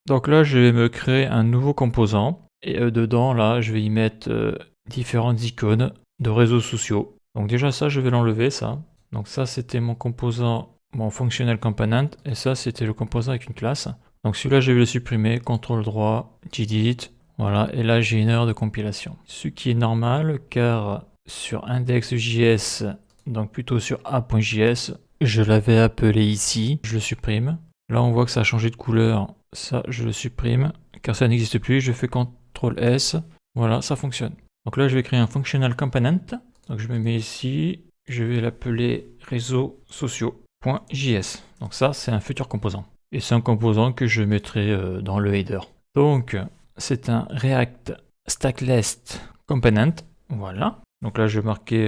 Donc là, je vais me créer un nouveau composant. Et dedans, là, je vais y mettre différentes icônes de réseaux sociaux. Donc déjà, ça, je vais l'enlever, ça. Donc ça, c'était mon composant, mon functional component. Et ça, c'était le composant avec une classe. Donc celui-là, je vais le supprimer. CTRL droit, delete. Voilà, et là, j'ai une erreur de compilation. Ce qui est normal, car sur index.js, donc plutôt sur a.js, je l'avais appelé ici. Je le supprime. Là, on voit que ça a changé de couleur. Ça, je le supprime, car ça n'existe plus. Je fais CTRL S. Voilà, ça fonctionne. Donc là, je vais créer un functional component. Donc je me mets ici. Je vais l'appeler réseaux sociaux.js. Donc ça, c'est un futur composant. Et c'est un composant que je mettrai dans le header. Donc, c'est un React Stackless Component. Voilà. Donc là, je vais marquer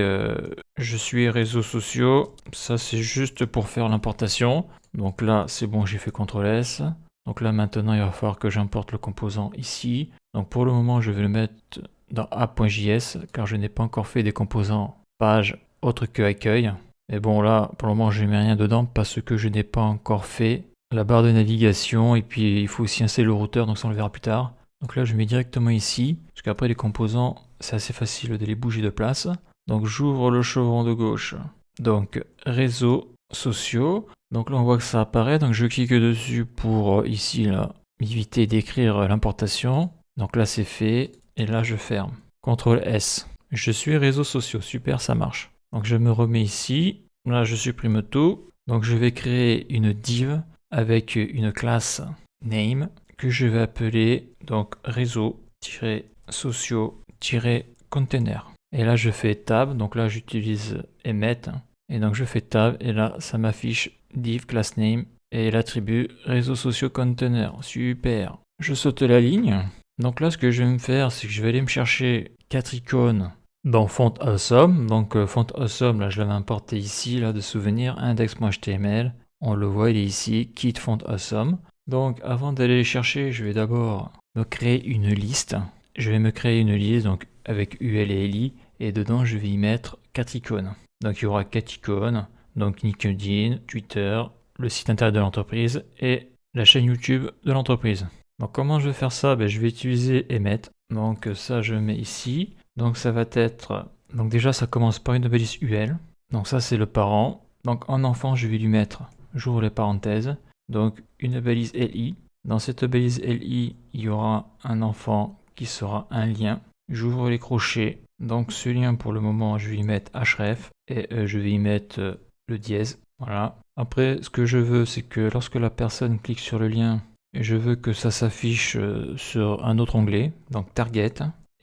je suis réseaux sociaux. Ça, c'est juste pour faire l'importation. Donc là, c'est bon, j'ai fait CTRL S. Donc là, maintenant, il va falloir que j'importe le composant ici. Donc pour le moment, je vais le mettre dans app.js, car je n'ai pas encore fait des composants page autre que accueil. Et bon, là, pour le moment, je ne mets rien dedans parce que je n'ai pas encore fait la barre de navigation. Et puis, il faut aussi installer le routeur, donc ça, on le verra plus tard. Donc là, je mets directement ici, parce qu'après, les composants, c'est assez facile de les bouger de place. Donc j'ouvre le chevron de gauche. Donc réseaux sociaux. Donc là on voit que ça apparaît. Donc je clique dessus pour ici là éviter d'écrire l'importation. Donc là c'est fait. Et là je ferme. CTRL S. Je suis réseaux sociaux. Super, ça marche. Donc je me remets ici. Là je supprime tout. Donc je vais créer une div avec une classe name que je vais appeler donc réseau-sociaux-container. Et là, je fais tab, donc là, j'utilise emmet, et donc je fais tab, et là, ça m'affiche div class name, et l'attribut réseaux sociaux container. Super. Je saute la ligne. Donc là, ce que je vais me faire, c'est que je vais aller me chercher 4 icônes dans Font Awesome. Donc Font Awesome, là, je l'avais importé ici, là, de souvenir, index.html. On le voit, il est ici, kit Font Awesome. Donc avant d'aller les chercher, je vais d'abord me créer une liste. Je vais me créer une liste donc avec UL et LI et dedans je vais y mettre 4 icônes. Donc il y aura 4 icônes, donc LinkedIn, Twitter, le site internet de l'entreprise et la chaîne YouTube de l'entreprise. Donc comment je vais faire ça? Je vais utiliser Emmet. Donc ça je mets ici. Donc ça va être... Donc déjà ça commence par une balise UL. Donc ça c'est le parent. Donc en enfant je vais lui mettre, j'ouvre les parenthèses, donc une balise LI. Dans cette balise LI, il y aura un enfant qui sera un lien. J'ouvre les crochets. Donc ce lien pour le moment, je vais y mettre href et je vais y mettre le dièse. Voilà. Après, ce que je veux, c'est que lorsque la personne clique sur le lien, je veux que ça s'affiche sur un autre onglet. Donc target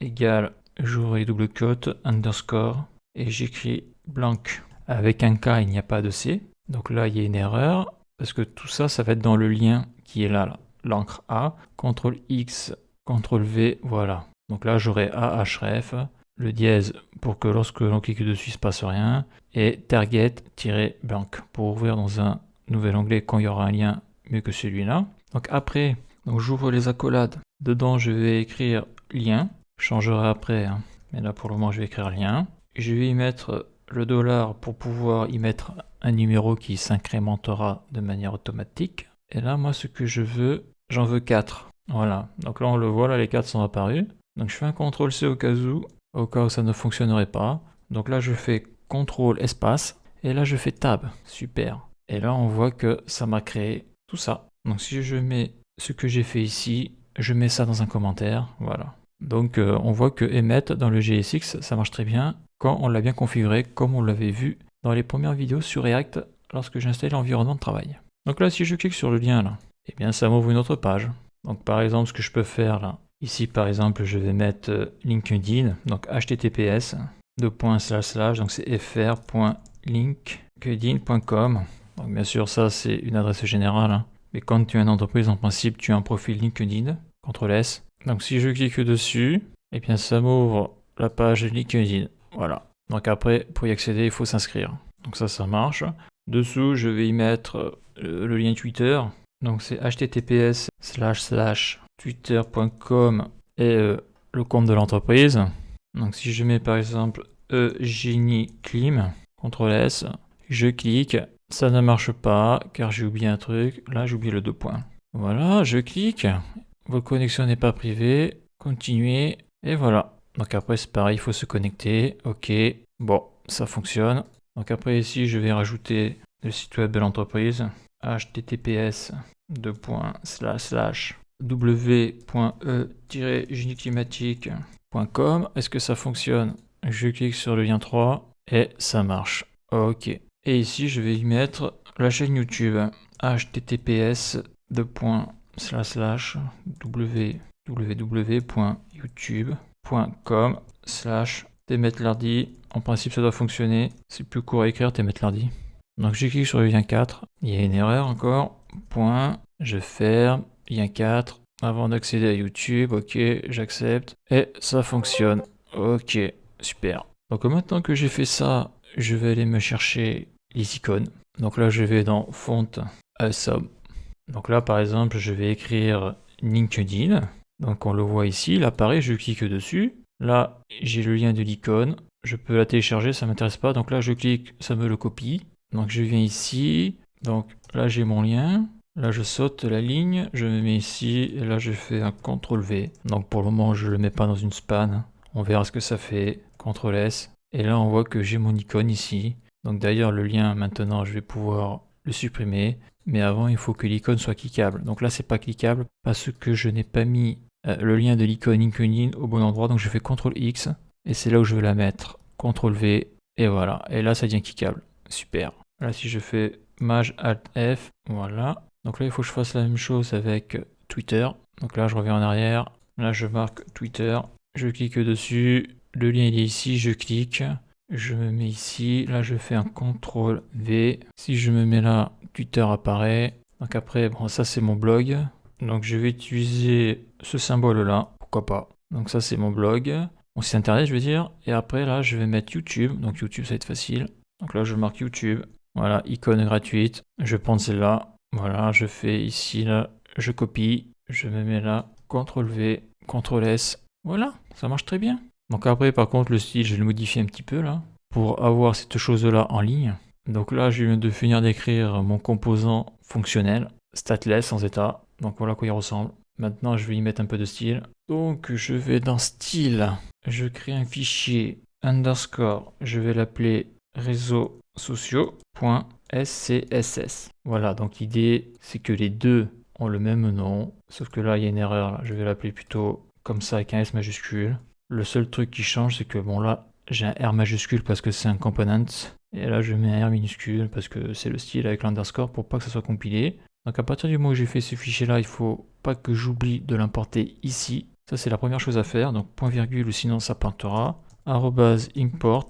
égale, j'ouvre les double quotes, underscore et j'écris blank. Avec un K, il n'y a pas de C. Donc là, il y a une erreur parce que tout ça, ça va être dans le lien qui est là, l'encre A. CTRL X, CTRL V, voilà. Donc là, j'aurai A href, le dièse pour que lorsque l'on clique dessus, il ne se passe rien, et target-blank pour ouvrir dans un nouvel onglet quand il y aura un lien mieux que celui-là. Donc après, j'ouvre les accolades. Dedans, je vais écrire lien. Je changerai après, hein. Mais là, pour le moment, je vais écrire lien. Je vais y mettre le dollar pour pouvoir y mettre un numéro qui s'incrémentera de manière automatique. Et là, moi, ce que je veux, j'en veux 4. Voilà. Donc là, on le voit, là, les 4 sont apparus. Donc je fais un CTRL C au cas où ça ne fonctionnerait pas. Donc là, je fais CTRL espace. Et là, je fais Tab. Super. Et là, on voit que ça m'a créé tout ça. Donc si je mets ce que j'ai fait ici, je mets ça dans un commentaire. Voilà. Donc on voit que Emmet dans le GSX, ça marche très bien quand on l'a bien configuré, comme on l'avait vu dans les premières vidéos sur React lorsque j'installe l'environnement de travail. Donc là, si je clique sur le lien là, eh bien ça m'ouvre une autre page. Donc par exemple, ce que je peux faire là, ici par exemple, je vais mettre LinkedIn, donc https donc c'est fr.linkedin.com. Donc bien sûr, ça c'est une adresse générale, hein. Mais quand tu es une entreprise, en principe, tu as un profil LinkedIn, CTRL S. Donc si je clique dessus, eh bien ça m'ouvre la page LinkedIn. Voilà. Donc après, pour y accéder, il faut s'inscrire. Donc ça marche. Dessous, je vais y mettre le lien Twitter. Donc c'est https://twitter.com et le compte de l'entreprise. Donc si je mets par exemple Eugénie Klim, CTRL S, je clique, ça ne marche pas car j'ai oublié un truc. Là, j'ai oublié le 2 points. Voilà, je clique. Votre connexion n'est pas privée. Continuer. Et voilà. Donc après, c'est pareil, il faut se connecter. Ok. Bon, ça fonctionne. Donc après, ici, je vais rajouter le site web de l'entreprise. https://w.e-génieclimatique.com. Est-ce que ça fonctionne? Je clique sur le lien 3 et ça marche. Ok. Et ici, je vais y mettre la chaîne YouTube. https://www.youtube.com/tmetlardi. En principe, ça doit fonctionner. C'est plus court à écrire, tmetlardi. Donc, je clique sur le lien 4. Il y a une erreur encore. Point. Je ferme. Lien 4. Avant d'accéder à YouTube. Ok, j'accepte. Et ça fonctionne. Ok, super. Donc, maintenant que j'ai fait ça, je vais aller me chercher les icônes. Donc là, je vais dans Font Awesome. Donc là, par exemple, je vais écrire LinkedIn. Donc on le voit ici, il apparaît, je clique dessus. Là, j'ai le lien de l'icône. Je peux la télécharger, ça ne m'intéresse pas. Donc là, je clique, ça me le copie. Donc je viens ici. Donc là, j'ai mon lien. Là, je saute la ligne, je me mets ici. Et là, je fais un CTRL-V. Donc pour le moment, je ne le mets pas dans une span. On verra ce que ça fait. CTRL-S. Et là, on voit que j'ai mon icône ici. Donc d'ailleurs, le lien, maintenant, je vais pouvoir le supprimer. Mais avant, il faut que l'icône soit cliquable. Donc là, c'est pas cliquable parce que je n'ai pas mis le lien de l'icône LinkedIn au bon endroit. Donc je fais CTRL-X et c'est là où je vais la mettre. CTRL-V et voilà. Et là, ça devient cliquable. Super. Là, si je fais Maj Alt F, voilà. Donc là, il faut que je fasse la même chose avec Twitter. Donc là, je reviens en arrière. Là, je marque Twitter. Je clique dessus. Le lien, il est ici. Je clique. Je me mets ici. Là, je fais un CTRL-V. Si je me mets là, Twitter apparaît. Donc après, bon, ça, c'est mon blog. Donc, je vais utiliser ce symbole-là. Pourquoi pas. Donc ça, c'est mon blog. Mon site internet, je veux dire. Et après, là, je vais mettre YouTube. Donc YouTube, ça va être facile. Donc là, je marque YouTube. Voilà, icône gratuite. Je prends celle-là. Voilà, je fais ici, là, je copie. Je me mets là. CTRL-V, CTRL-S. Voilà, ça marche très bien. Donc après, par contre, le style, je vais le modifier un petit peu, là, pour avoir cette chose-là en ligne. Donc là, je viens de finir d'écrire mon composant fonctionnel, stateless, sans état. Donc voilà à quoi il ressemble. Maintenant, je vais y mettre un peu de style. Donc, je vais dans style. Je crée un fichier underscore. Je vais l'appeler réseaux sociaux.scss. Voilà, donc l'idée, c'est que les deux ont le même nom. Sauf que là, il y a une erreur. Là. Je vais l'appeler plutôt comme ça avec un S majuscule. Le seul truc qui change, c'est que bon là, j'ai un R majuscule parce que c'est un component. Et là, je mets un R minuscule parce que c'est le style avec l'underscore pour pas que ça soit compilé. Donc à partir du moment où j'ai fait ce fichier-là, il faut pas que j'oublie de l'importer ici. Ça, c'est la première chose à faire. Donc point virgule ou sinon ça partera. @import.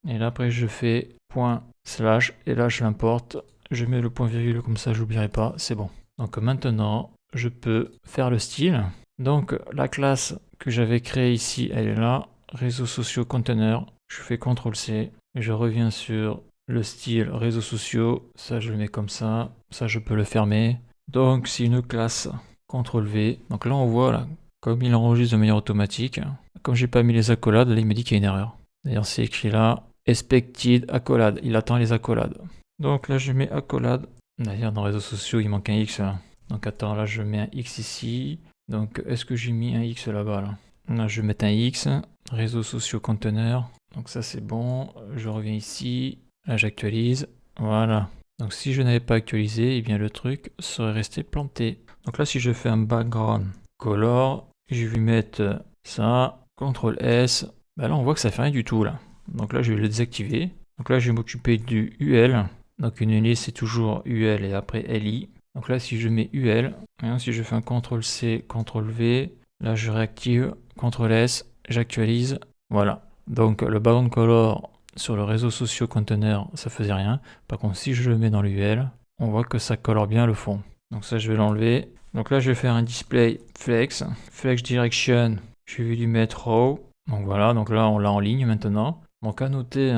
Et là, après, je fais point slash. Et là, je l'importe. Je mets le point virgule comme ça, j'oublierai pas. C'est bon. Donc maintenant, je peux faire le style. Donc la classe que j'avais créée ici, elle est là. Réseaux sociaux container. Je fais CTRL-C. Et je reviens sur le style réseaux sociaux. Ça, je le mets comme ça. Ça, je peux le fermer. Donc, c'est une classe CTRL-V. Donc là, on voit, là, comme il enregistre de manière automatique. Comme j'ai pas mis les accolades, là, il me dit qu'il y a une erreur. D'ailleurs, c'est écrit là. Expected accolade. Il attend les accolades. Donc là, je mets accolade. D'ailleurs, dans réseaux sociaux, il manque un X. Là. Donc attends, là, je mets un X ici. Donc, est-ce que j'ai mis un X là-bas là? Là, je vais mettre un X. Réseaux sociaux conteneur. Donc ça, c'est bon. Je reviens ici. Là, j'actualise. Voilà. Donc si je n'avais pas actualisé, eh bien le truc serait resté planté. Donc là, si je fais un background color, je vais lui mettre ça. CTRL S. Bah là, on voit que ça fait rien du tout là. Donc là, je vais le désactiver. Donc là, je vais m'occuper du UL. Donc une liste, c'est toujours UL et après LI. Donc là, si je mets UL, si je fais un CTRL C, CTRL V, là, je réactive, CTRL S, j'actualise. Voilà. Donc le background color sur le réseau social container, ça faisait rien. Par contre, si je le mets dans l'UL, on voit que ça colore bien le fond. Donc ça, je vais l'enlever. Donc là, je vais faire un display flex. Flex direction, je vais lui mettre raw. Donc voilà, donc là, on l'a en ligne maintenant. Donc à noter,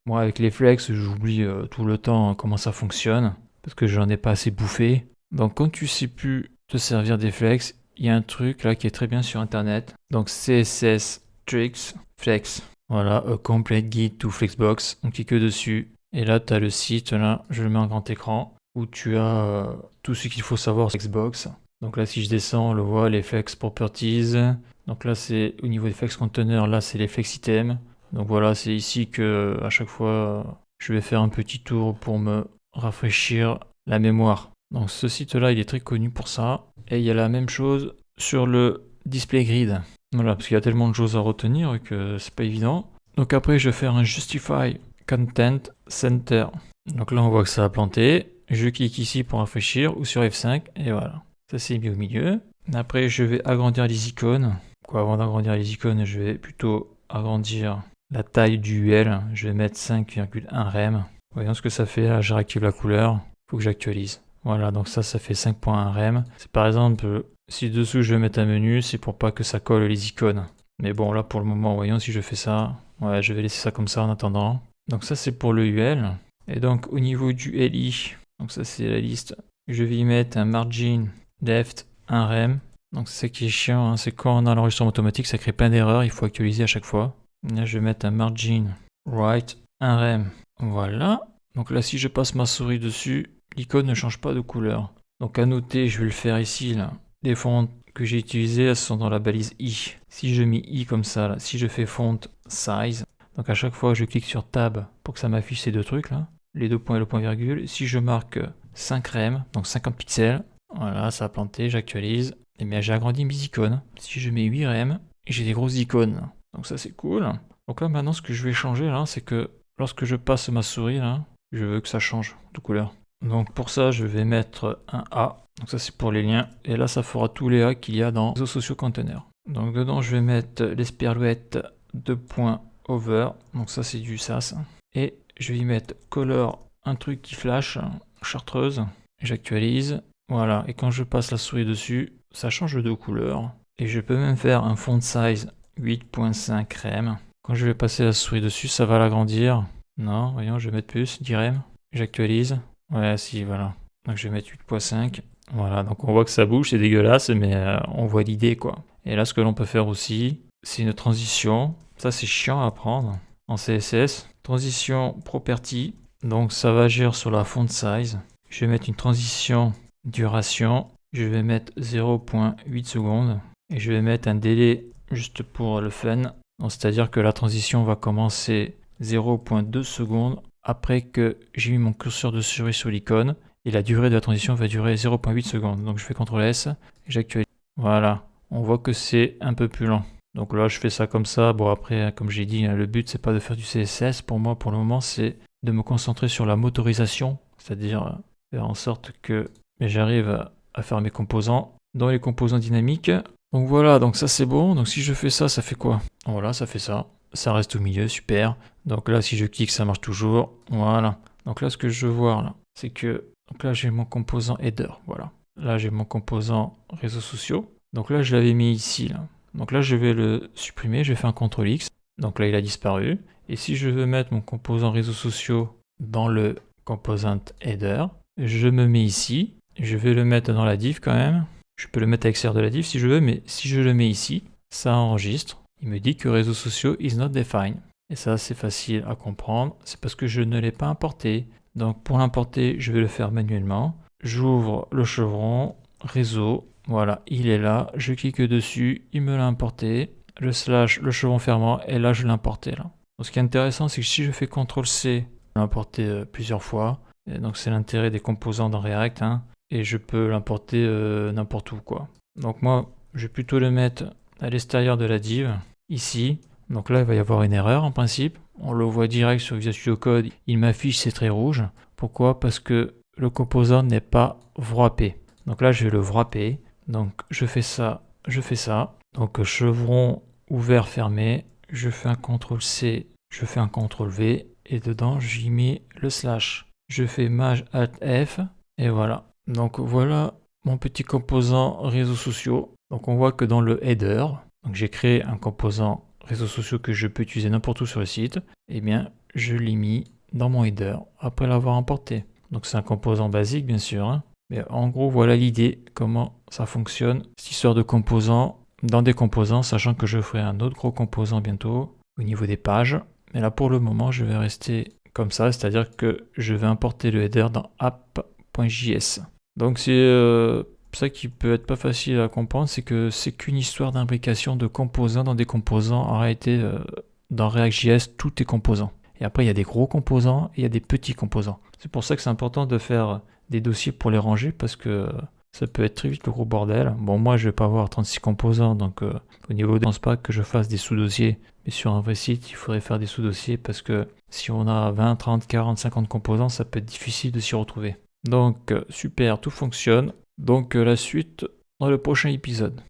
moi avec les flex, j'oublie tout le temps comment ça fonctionne. Parce que j'en ai pas assez bouffé. Donc quand tu sais plus te servir des flex, il y a un truc là qui est très bien sur internet. Donc CSS Tricks Flex. Voilà, a complete guide to Flexbox. On clique dessus. Et là, tu as le site, là, je le mets en grand écran, où tu as tout ce qu'il faut savoir sur Flexbox. Donc là, si je descends, on le voit, les flex properties. Donc là, c'est au niveau des flex containers, là, c'est les flex items. Donc voilà, c'est ici que à chaque fois, je vais faire un petit tour pour me rafraîchir la mémoire. Donc ce site-là, il est très connu pour ça. Et il y a la même chose sur le display grid. Voilà, parce qu'il y a tellement de choses à retenir que c'est pas évident. Donc après, je vais faire un Justify Content Center. Donc là, on voit que ça a planté. Je clique ici pour rafraîchir ou sur F5 et voilà. Ça s'est mis au milieu. Après, je vais agrandir les icônes. Avant d'agrandir les icônes, je vais plutôt agrandir la taille du UL. Je vais mettre 5,1 rem. Voyons ce que ça fait. Là, je réactive la couleur. Il faut que j'actualise. Voilà, donc ça fait 5.1 rem. C'est par exemple, si dessous je vais mettre un menu, c'est pour pas que ça colle les icônes. Mais bon, là pour le moment, voyons si je fais ça. Ouais, je vais laisser ça comme ça en attendant. Donc ça, c'est pour le UL. Et donc au niveau du LI, donc ça c'est la liste. Je vais y mettre un margin depth 1 rem. Donc c'est ça qui est chiant, hein, c'est quand on a l'enregistrement automatique, ça crée plein d'erreurs, il faut actualiser à chaque fois. Là je vais mettre un margin right 1 rem. Voilà. Donc là si je passe ma souris dessus, l'icône ne change pas de couleur. Donc à noter, je vais le faire ici là. Les fonts que j'ai utilisées, elles sont dans la balise I. Si je mets I comme ça, là, si je fais font size, donc à chaque fois je clique sur tab pour que ça m'affiche ces deux trucs là, les deux points et le point virgule. Si je marque 5 rem, donc 50 pixels, voilà, ça a planté, j'actualise. Et bien j'ai agrandi mes icônes. Si je mets 8 rem, j'ai des grosses icônes. Donc ça c'est cool. Donc là maintenant ce que je vais changer là, c'est que lorsque je passe ma souris là, je veux que ça change de couleur. Donc pour ça je vais mettre un A. Donc ça c'est pour les liens. Et là ça fera tous les A qu'il y a dans Réseaux sociaux container. Donc dedans je vais mettre l'espirouette de points over. Donc ça c'est du SAS. Et je vais y mettre color, un truc qui flash, chartreuse. J'actualise. Voilà. Et quand je passe la souris dessus, ça change de couleur. Et je peux même faire un font size 8.5 rem. Quand je vais passer la souris dessus, ça va l'agrandir. Non, voyons, je vais mettre plus, 10 rem. J'actualise. Ouais, si, voilà. Donc je vais mettre 8.5. Voilà, donc on voit que ça bouge, c'est dégueulasse, mais on voit l'idée, quoi. Et là, ce que l'on peut faire aussi, c'est une transition. Ça, c'est chiant à prendre en CSS. Transition property. Donc ça va agir sur la font size. Je vais mettre une transition duration. Je vais mettre 0.8 secondes. Et je vais mettre un délai juste pour le fun. C'est-à-dire que la transition va commencer 0.2 secondes après que j'ai mis mon curseur de souris sur l'icône. Et la durée de la transition va durer 0.8 secondes. Donc je fais CTRL S et j'actualise. Voilà, on voit que c'est un peu plus lent. Donc là je fais ça comme ça. Bon après, comme j'ai dit, le but c'est pas de faire du CSS. Pour moi, pour le moment, c'est de me concentrer sur la motorisation. C'est-à-dire faire en sorte que j'arrive à faire mes composants dans les composants dynamiques. Donc voilà, donc ça c'est bon. Donc si je fais ça, ça fait quoi? Voilà, ça fait ça. Ça reste au milieu, super. Donc là, si je clique, ça marche toujours. Voilà. Donc là, ce que je veux voir, là, c'est que... Donc là, j'ai mon composant header, voilà. Là, j'ai mon composant réseaux sociaux. Donc là, je l'avais mis ici, là. Donc là, je vais le supprimer. Je vais faire un CTRL X. Donc là, il a disparu. Et si je veux mettre mon composant réseaux sociaux dans le composant header, je me mets ici. Je vais le mettre dans la div quand même. Je peux le mettre à l'extérieur de la div si je veux, mais si je le mets ici, ça enregistre. Il me dit que réseaux sociaux is not defined. Et ça, c'est facile à comprendre. C'est parce que je ne l'ai pas importé. Donc pour l'importer, je vais le faire manuellement. J'ouvre le chevron, réseau. Voilà, il est là. Je clique dessus, il me l'a importé. Le slash, le chevron fermant, et là, je l'ai importé là. Donc, ce qui est intéressant, c'est que si je fais CTRL-C, je l'ai importé plusieurs fois. Et donc c'est l'intérêt des composants dans React. Hein. Et je peux l'importer n'importe où, quoi. Donc moi, je vais plutôt le mettre à l'extérieur de la div, ici. Donc là, il va y avoir une erreur en principe. On le voit direct sur Visual Studio Code, il m'affiche ces traits rouges. Pourquoi? Parce que le composant n'est pas wrappé. Donc là, je vais le wrapper. Donc je fais ça, je fais ça. Donc chevron ouvert, fermé. Je fais un CTRL-C, je fais un CTRL-V. Et dedans, j'y mets le slash. Je fais Maj Alt F. Et voilà. Donc voilà mon petit composant réseaux sociaux. Donc on voit que dans le header, donc j'ai créé un composant réseaux sociaux que je peux utiliser n'importe où sur le site. Eh bien, je l'ai mis dans mon header après l'avoir importé. Donc c'est un composant basique bien sûr. Hein. Mais en gros, voilà l'idée, comment ça fonctionne. Cette histoire de composants dans des composants, sachant que je ferai un autre gros composant bientôt au niveau des pages. Mais là pour le moment, je vais rester comme ça, c'est-à-dire que je vais importer le header dans app.js. Donc c'est ça qui peut être pas facile à comprendre, c'est que c'est qu'une histoire d'imbrication de composants dans des composants. En réalité, dans React.js, tout est composant. Et après, il y a des gros composants et il y a des petits composants. C'est pour ça que c'est important de faire des dossiers pour les ranger, parce que ça peut être très vite le gros bordel. Bon, moi, je vais pas avoir 36 composants, donc au niveau de... Je pense pas que je fasse des sous-dossiers. Mais sur un vrai site, il faudrait faire des sous-dossiers, parce que si on a 20, 30, 40, 50 composants, ça peut être difficile de s'y retrouver. Donc, super, tout fonctionne. Donc, la suite dans le prochain épisode.